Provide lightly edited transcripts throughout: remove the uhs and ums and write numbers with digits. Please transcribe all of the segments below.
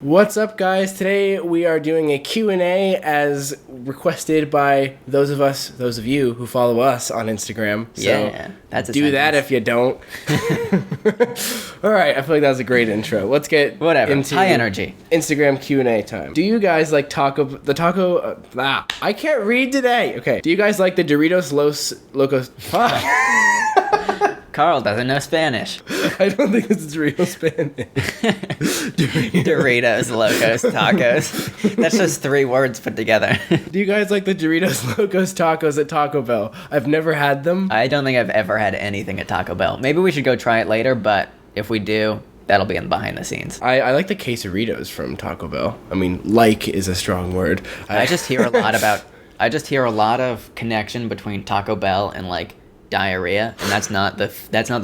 What's up, guys? Today we are doing a Q&A as requested by those of you who follow us on Instagram. So that's a do that if you don't. All right, I feel like that was a great intro. Let's get into high energy Instagram Q&A time. Do you guys like I can't read today. Okay. Do you guys like the Doritos Locos? Fuck. Carl doesn't know Spanish. I don't think this is real Spanish. Doritos Locos Tacos. That's just 3 words put together. Do you guys like the Doritos Locos Tacos at Taco Bell? I've never had them. I don't think I've ever had anything at Taco Bell. Maybe we should go try it later, but if we do, that'll be in behind the scenes. I like the quesadillas from Taco Bell. I mean, like is a strong word. I just hear a lot of connection between Taco Bell and like diarrhea, and that's not the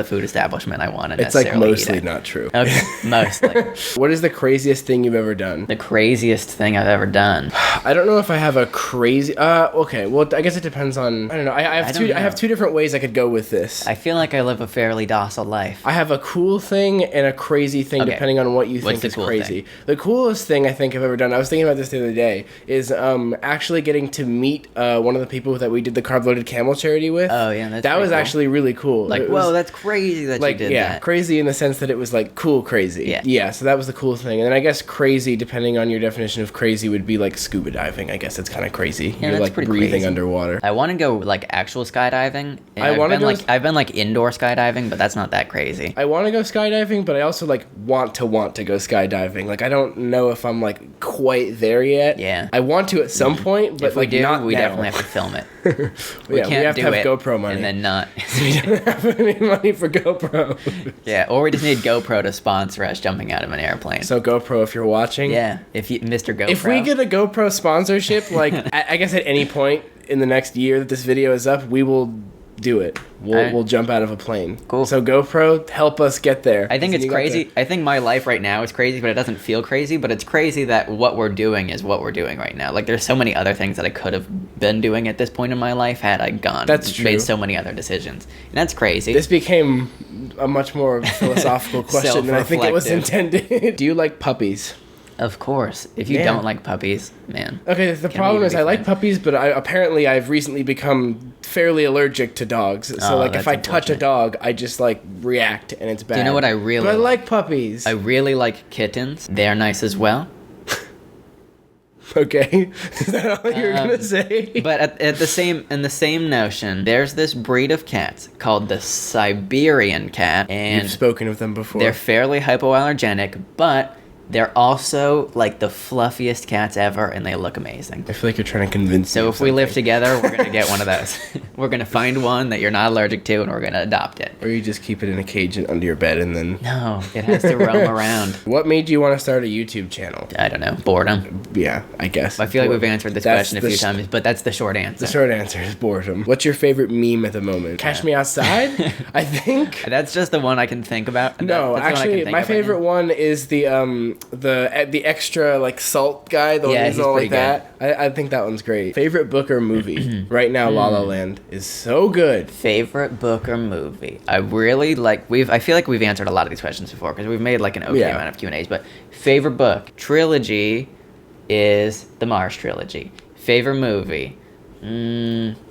food establishment I want to necessarily It's like mostly eat not true. Okay, mostly. What is the craziest thing you've ever done? The craziest thing I've ever done. I don't know if I have a crazy. Okay, well, I guess it depends on. I don't know. I have two different ways I could go with this. I feel like I live a fairly docile life. I have a cool thing and a crazy thing, depending on what you think is crazy. Thing? The coolest thing I think I've ever done, I was thinking about this the other day, is actually getting to meet one of the people that we did the Carb Loaded Camel charity with. Oh yeah, that was cool. Actually really cool. Like, whoa, that's crazy that you did that. Yeah, crazy in the sense that it was like cool crazy. Yeah, so that was the cool thing. And then I guess crazy, depending on your definition of crazy, would be like scuba diving. I guess it's kind of crazy. Yeah, you're like breathing crazy. Underwater. I want to go like actual skydiving. I've been like indoor skydiving, but that's not that crazy. I want to go skydiving, but I also like want to go skydiving. Like I don't know if I'm like quite there yet. Yeah. I want to at some point, but if we like do, not we now. definitely have to film it. we have to have GoPro money. And then not. We don't have any money for GoPro. Yeah, or we just need GoPro to sponsor us jumping out of an airplane. So GoPro, if you're watching. Yeah, Mr. GoPro. If we get a GoPro sponsorship, like I guess at any point in the next year that this video is up, we will do it. We'll jump out of a plane. Cool. So GoPro, help us get there. I think it's crazy. I think my life right now is crazy, but it doesn't feel crazy. But it's crazy that what we're doing is what we're doing right now. Like there's so many other things that I could have been doing at this point in my life had I gone. That's true. Made so many other decisions, and that's crazy. This became a much more philosophical question than I think it was intended. Do you like puppies? Of course. If you don't like puppies, man. Okay, the problem is I like puppies, but apparently I've recently become fairly allergic to dogs. So like if I touch a dog, I just like react and it's bad. Do you know what I really But I like puppies. I really like kittens. They're nice as well. Okay. Is that all you're going to say? But in the same notion, there's this breed of cats called the Siberian cat, and you've spoken of them before. They're fairly hypoallergenic, but they're also like the fluffiest cats ever, and they look amazing. I feel like you're trying to convince me. So if we live together, we're going to get one of those. We're going to find one that you're not allergic to, and we're going to adopt it. Or you just keep it in a cage under your bed and then... No, it has to roam around. What made you want to start a YouTube channel? I don't know. Boredom. Yeah, I guess. I feel like we've answered this question a few times, but that's the short answer. The short answer is boredom. What's your favorite meme at the moment? Cash Me Outside, I think. That's just the one I can think about. No, actually, my favorite one is the extra like salt guy. The one who's all like that. I think that one's great. Favorite book or movie? Right now, La La Land is so good. Favorite book or movie? I really like. I feel like we've answered a lot of these questions before because we've made like an okay amount of Q&As. But favorite book trilogy is the Mars trilogy. Favorite movie?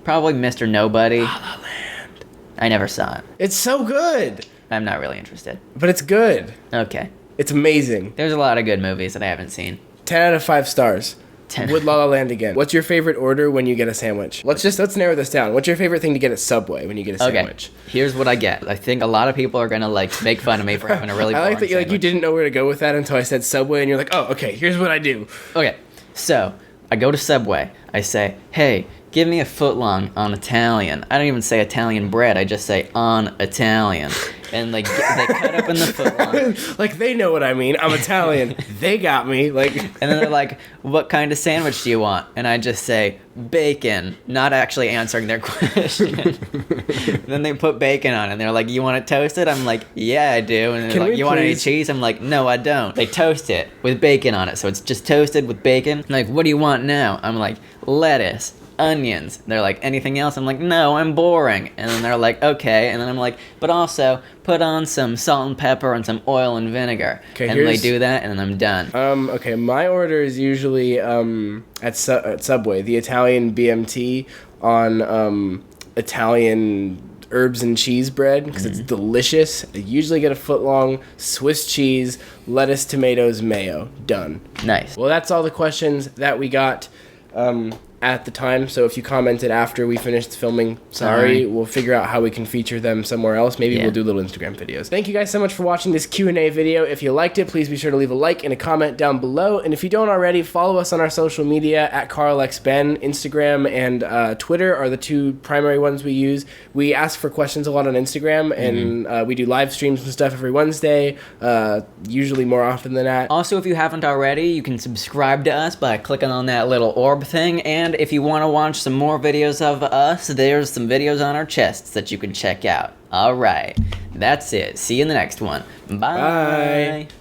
Probably Mr. Nobody. La La Land. I never saw it. It's so good. I'm not really interested. But it's good. Okay. It's amazing. There's a lot of good movies that I haven't seen. 10 out of 5 stars. 10. Would La La Land again. What's your favorite order when you get a sandwich? Let's narrow this down. What's your favorite thing to get at Subway when you get a sandwich? Okay. Here's what I get. I think a lot of people are gonna like make fun of me for having a really boring I like that sandwich. you didn't know where to go with that until I said Subway and you're like, oh, okay, here's what I do. Okay. So I go to Subway. I say, hey, give me a footlong on Italian. I don't even say Italian bread. I just say on Italian. And like they cut up in the footlong. Like they know what I mean. I'm Italian. They got me. Like. And then they're like, "What kind of sandwich do you want?" And I just say, bacon, not actually answering their question. Then they put bacon on it, and they're like, you want it toasted? I'm like, yeah, I do. And they're like, you want any cheese? I'm like, no, I don't. They toast it with bacon on it, so it's just toasted with bacon. I'm like, what do you want now? I'm like, lettuce, onions. They're like, anything else? I'm like, no, I'm boring. And then they're like, okay. And then I'm like, but also put on some salt and pepper and some oil and vinegar. Okay, and they do that, and then I'm done. Okay, my order is usually at Subway, the Italian BMT on Italian herbs and cheese bread, because it's delicious. I usually get a foot-long Swiss cheese, lettuce, tomatoes, mayo. Done. Nice. Well, that's all the questions that we got at the time, so if you commented after we finished filming, sorry. We'll figure out how we can feature them somewhere else. Maybe we'll do little Instagram videos. Thank you guys so much for watching this Q&A video. If you liked it, please be sure to leave a like and a comment down below, and if you don't already, follow us on our social media at CarlxBen. Instagram and Twitter are the two primary ones we use. We ask for questions a lot on Instagram, and we do live streams and stuff every Wednesday, usually more often than that. Also, if you haven't already, you can subscribe to us by clicking on that little orb thing, and if you want to watch some more videos of us, there's some videos on our chests that you can check out. Alright, that's it. See you in the next one. Bye.